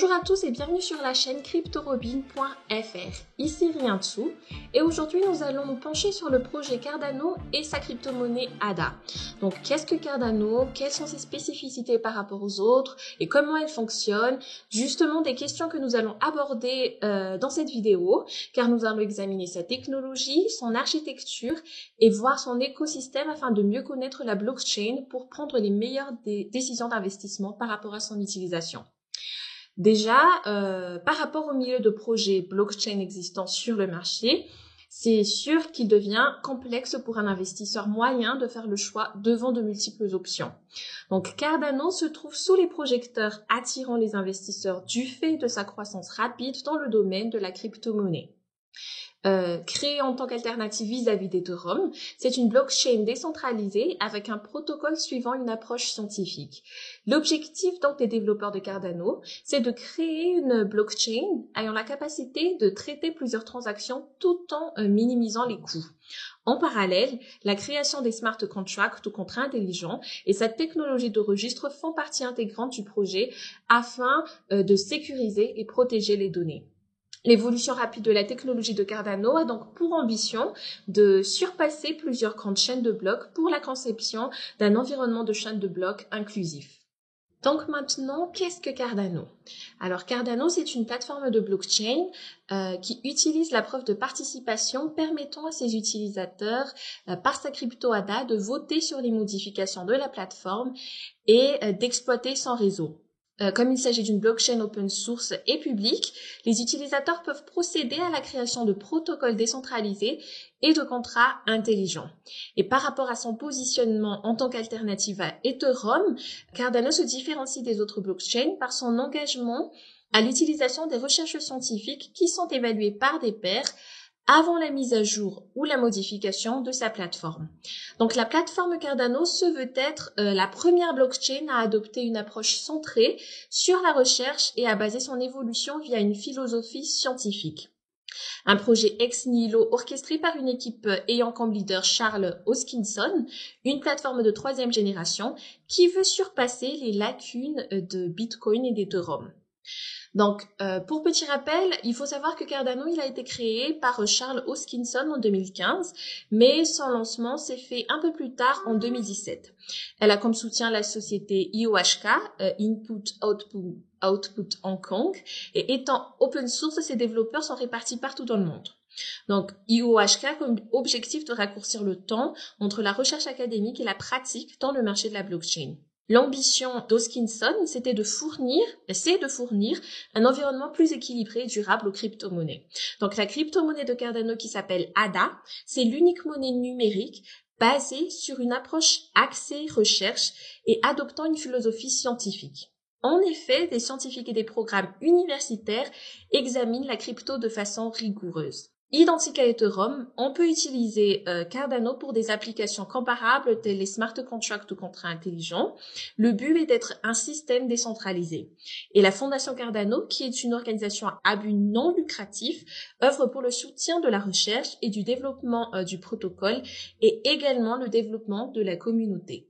Bonjour à tous et bienvenue sur la chaîne cryptorobin.fr, ici Riantsou, et aujourd'hui nous allons nous pencher sur le projet Cardano et sa crypto-monnaie ADA. Donc qu'est-ce que Cardano, quelles sont ses spécificités par rapport aux autres et comment elle fonctionne, justement des questions que nous allons aborder dans cette vidéo, car nous allons examiner sa technologie, son architecture et voir son écosystème afin de mieux connaître la blockchain pour prendre les meilleures décisions d'investissement par rapport à son utilisation. Déjà, par rapport au milieu de projets blockchain existants sur le marché, c'est sûr qu'il devient complexe pour un investisseur moyen de faire le choix devant de multiples options. Donc Cardano se trouve sous les projecteurs attirant les investisseurs du fait de sa croissance rapide dans le domaine de la crypto-monnaie. Créée en tant qu'alternative vis-à-vis d'Ethereum, c'est une blockchain décentralisée avec un protocole suivant une approche scientifique. L'objectif donc des développeurs de Cardano, c'est de créer une blockchain ayant la capacité de traiter plusieurs transactions tout en minimisant les coûts. En parallèle, la création des smart contracts ou contrats intelligents et cette technologie de registre font partie intégrante du projet afin de sécuriser et protéger les données. L'évolution rapide de la technologie de Cardano a donc pour ambition de surpasser plusieurs grandes chaînes de blocs pour la conception d'un environnement de chaîne de blocs inclusif. Donc maintenant, qu'est-ce que Cardano? Alors Cardano, c'est une plateforme de blockchain qui utilise la preuve de participation permettant à ses utilisateurs, par sa crypto ADA, de voter sur les modifications de la plateforme et d'exploiter son réseau. Comme il s'agit d'une blockchain open source et publique, les utilisateurs peuvent procéder à la création de protocoles décentralisés et de contrats intelligents. Et par rapport à son positionnement en tant qu'alternative à Ethereum, Cardano se différencie des autres blockchains par son engagement à l'utilisation des recherches scientifiques qui sont évaluées par des pairs avant la mise à jour ou la modification de sa plateforme. Donc la plateforme Cardano se veut être la première blockchain à adopter une approche centrée sur la recherche et à baser son évolution via une philosophie scientifique. Un projet ex nihilo orchestré par une équipe ayant comme leader Charles Hoskinson, une plateforme de 3e génération qui veut surpasser les lacunes de Bitcoin et d'Ethereum. Donc, pour petit rappel, il faut savoir que Cardano, il a été créé par Charles Hoskinson en 2015, mais son lancement s'est fait un peu plus tard en 2017. Elle a comme soutien la société IOHK, Input Output Hong Kong, et étant open source, ses développeurs sont répartis partout dans le monde. Donc, IOHK a comme objectif de raccourcir le temps entre la recherche académique et la pratique dans le marché de la blockchain. L'ambition d'Hoskinson, c'est de fournir un environnement plus équilibré et durable aux crypto-monnaies. Donc, la crypto-monnaie de Cardano qui s'appelle ADA, c'est l'unique monnaie numérique basée sur une approche axée recherche et adoptant une philosophie scientifique. En effet, des scientifiques et des programmes universitaires examinent la crypto de façon rigoureuse. Identique à Ethereum, on peut utiliser Cardano pour des applications comparables telles les smart contracts ou contrats intelligents. Le but est d'être un système décentralisé. Et la Fondation Cardano, qui est une organisation à but non lucratif, œuvre pour le soutien de la recherche et du développement du protocole et également le développement de la communauté.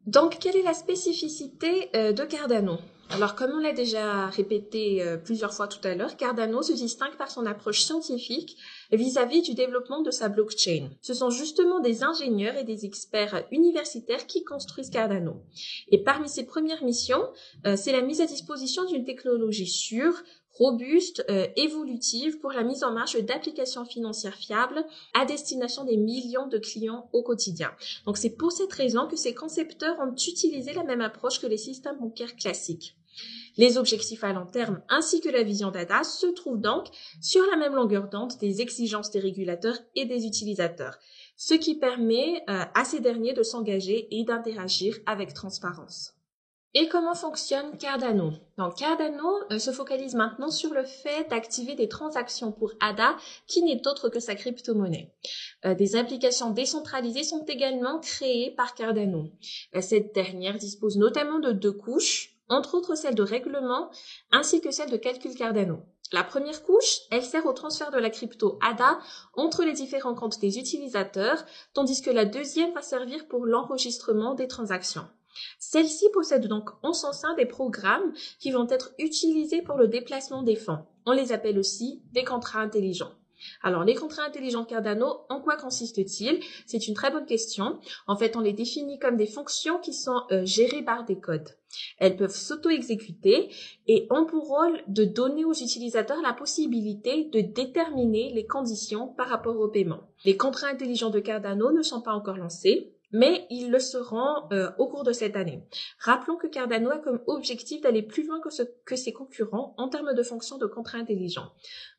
Donc, quelle est la spécificité de Cardano? Alors, comme on l'a déjà répété plusieurs fois tout à l'heure, Cardano se distingue par son approche scientifique vis-à-vis du développement de sa blockchain. Ce sont justement des ingénieurs et des experts universitaires qui construisent Cardano. Et parmi ses premières missions, c'est la mise à disposition d'une technologie sûre, robuste, évolutive pour la mise en marche d'applications financières fiables à destination des millions de clients au quotidien. Donc c'est pour cette raison que ces concepteurs ont utilisé la même approche que les systèmes bancaires classiques. Les objectifs à long terme ainsi que la vision d'ADA se trouvent donc sur la même longueur d'onde des exigences des régulateurs et des utilisateurs, ce qui permet à ces derniers de s'engager et d'interagir avec transparence. Et comment fonctionne Cardano? Donc Cardano se focalise maintenant sur le fait d'activer des transactions pour ADA qui n'est autre que sa crypto-monnaie. Des applications décentralisées sont également créées par Cardano. Cette dernière dispose notamment de 2 couches, entre autres celle de règlement ainsi que celle de calcul Cardano. La première couche, elle sert au transfert de la crypto ADA entre les différents comptes des utilisateurs, tandis que la deuxième va servir pour l'enregistrement des transactions. Celle-ci possède donc en son sein des programmes qui vont être utilisés pour le déplacement des fonds. On les appelle aussi des contrats intelligents. Alors, les contrats intelligents Cardano, en quoi consistent-ils? C'est une très bonne question. En fait, on les définit comme des fonctions qui sont gérées par des codes. Elles peuvent s'auto-exécuter et ont pour rôle de donner aux utilisateurs la possibilité de déterminer les conditions par rapport au paiement. Les contrats intelligents de Cardano ne sont pas encore lancés, mais ils le seront au cours de cette année. Rappelons que Cardano a comme objectif d'aller plus loin que ses concurrents en termes de fonctions de contrats intelligents.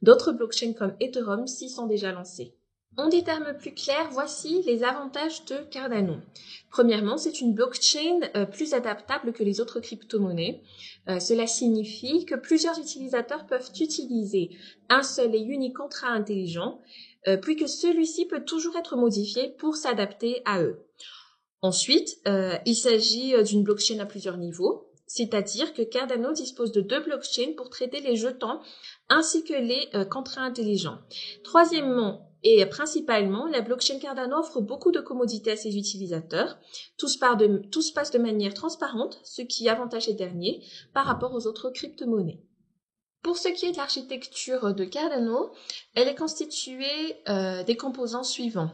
D'autres blockchains comme Ethereum s'y sont déjà lancés. En des termes plus clairs, voici les avantages de Cardano. Premièrement, c'est une blockchain plus adaptable que les autres crypto-monnaies. Cela signifie que plusieurs utilisateurs peuvent utiliser un seul et unique contrat intelligent, puis que celui-ci peut toujours être modifié pour s'adapter à eux. Ensuite, il s'agit d'une blockchain à plusieurs niveaux, c'est-à-dire que Cardano dispose de 2 blockchains pour traiter les jetons ainsi que les contrats intelligents. Troisièmement, et principalement, la blockchain Cardano offre beaucoup de commodités à ses utilisateurs. Tout se passe de manière transparente, ce qui avantage les derniers par rapport aux autres crypto-monnaies. Pour ce qui est de l'architecture de Cardano, elle est constituée des composants suivants.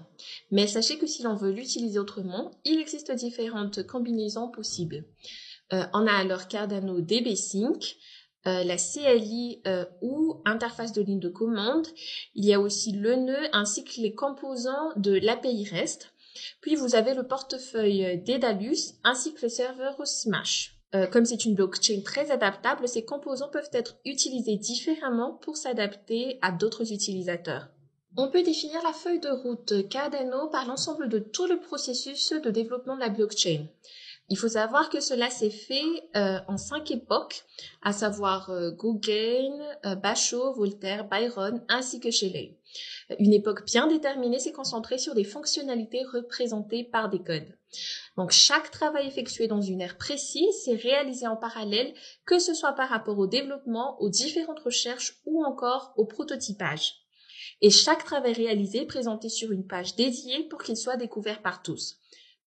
Mais sachez que si l'on veut l'utiliser autrement, il existe différentes combinaisons possibles. On a alors Cardano DB Sync, la CLI ou interface de ligne de commande. Il y a aussi le nœud ainsi que les composants de l'API REST. Puis vous avez le portefeuille Daedalus ainsi que le serveur Smash. Comme c'est une blockchain très adaptable, ces composants peuvent être utilisés différemment pour s'adapter à d'autres utilisateurs. On peut définir la feuille de route Cardano par l'ensemble de tout le processus de développement de la blockchain. Il faut savoir que cela s'est fait en 5 époques, à savoir Gauguin, Basho, Voltaire, Byron ainsi que Shelley. Une époque bien déterminée s'est concentrée sur des fonctionnalités représentées par des codes. Donc, chaque travail effectué dans une ère précise s'est réalisé en parallèle, que ce soit par rapport au développement, aux différentes recherches ou encore au prototypage. Et chaque travail réalisé est présenté sur une page dédiée pour qu'il soit découvert par tous.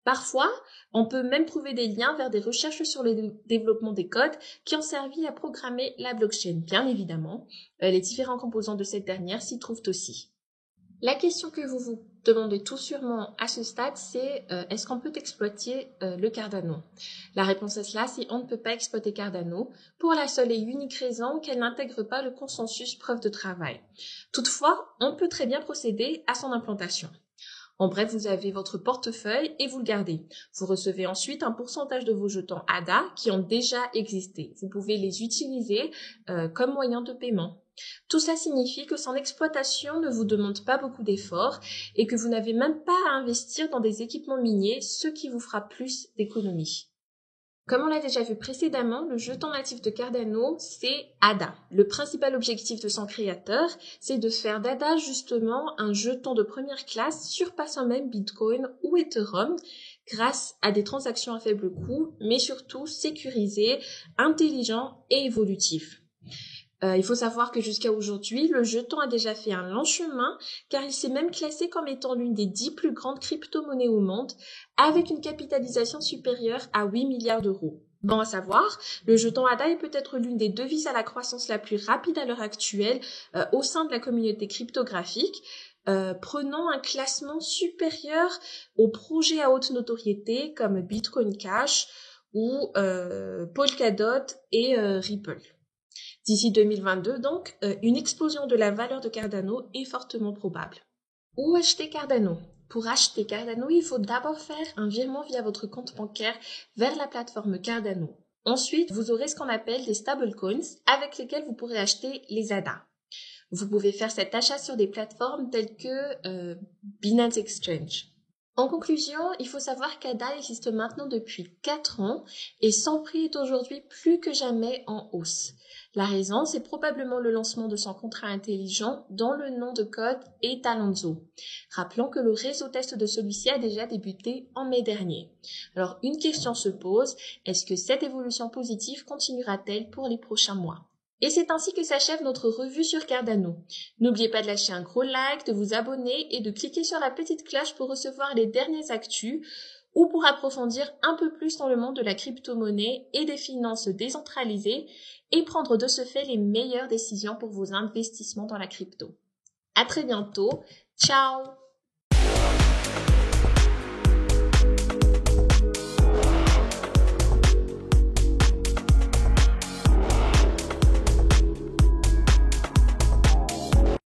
Parfois, on peut même trouver des liens vers des recherches sur le développement des codes qui ont servi à programmer la blockchain. Bien évidemment, les différents composants de cette dernière s'y trouvent aussi. La question que vous vous demandez tout sûrement à ce stade, c'est est-ce qu'on peut exploiter le Cardano? La réponse à cela, c'est on ne peut pas exploiter Cardano pour la seule et unique raison qu'elle n'intègre pas le consensus preuve de travail. Toutefois, on peut très bien procéder à son implantation. En bref, vous avez votre portefeuille et vous le gardez. Vous recevez ensuite un pourcentage de vos jetons ADA qui ont déjà existé. Vous pouvez les utiliser comme moyen de paiement. Tout ça signifie que son exploitation ne vous demande pas beaucoup d'efforts et que vous n'avez même pas à investir dans des équipements miniers, ce qui vous fera plus d'économies. Comme on l'a déjà vu précédemment, le jeton natif de Cardano, c'est ADA. Le principal objectif de son créateur, c'est de faire d'ADA justement un jeton de première classe surpassant même Bitcoin ou Ethereum grâce à des transactions à faible coût, mais surtout sécurisé, intelligent et évolutif. Il faut savoir que jusqu'à aujourd'hui, le jeton a déjà fait un long chemin car il s'est même classé comme étant l'une des 10 plus grandes crypto-monnaies au monde avec une capitalisation supérieure à 8 milliards d'euros. Bon à savoir, le jeton ADA est peut-être l'une des devises à la croissance la plus rapide à l'heure actuelle au sein de la communauté cryptographique. Prenons un classement supérieur aux projets à haute notoriété comme Bitcoin Cash ou Polkadot et Ripple. D'ici 2022, donc, une explosion de la valeur de Cardano est fortement probable. Où acheter Cardano? Pour acheter Cardano, il faut d'abord faire un virement via votre compte bancaire vers la plateforme Cardano. Ensuite, vous aurez ce qu'on appelle des stablecoins avec lesquels vous pourrez acheter les ADA. Vous pouvez faire cet achat sur des plateformes telles que Binance Exchange. En conclusion, il faut savoir qu'ADA existe maintenant depuis 4 ans et son prix est aujourd'hui plus que jamais en hausse. La raison, c'est probablement le lancement de son contrat intelligent dont le nom de code est Alonzo. Rappelons que le réseau test de celui-ci a déjà débuté en mai dernier. Alors une question se pose, est-ce que cette évolution positive continuera-t-elle pour les prochains mois? Et c'est ainsi que s'achève notre revue sur Cardano. N'oubliez pas de lâcher un gros like, de vous abonner et de cliquer sur la petite cloche pour recevoir les dernières actus ou pour approfondir un peu plus dans le monde de la crypto-monnaie et des finances décentralisées et prendre de ce fait les meilleures décisions pour vos investissements dans la crypto. À très bientôt. Ciao!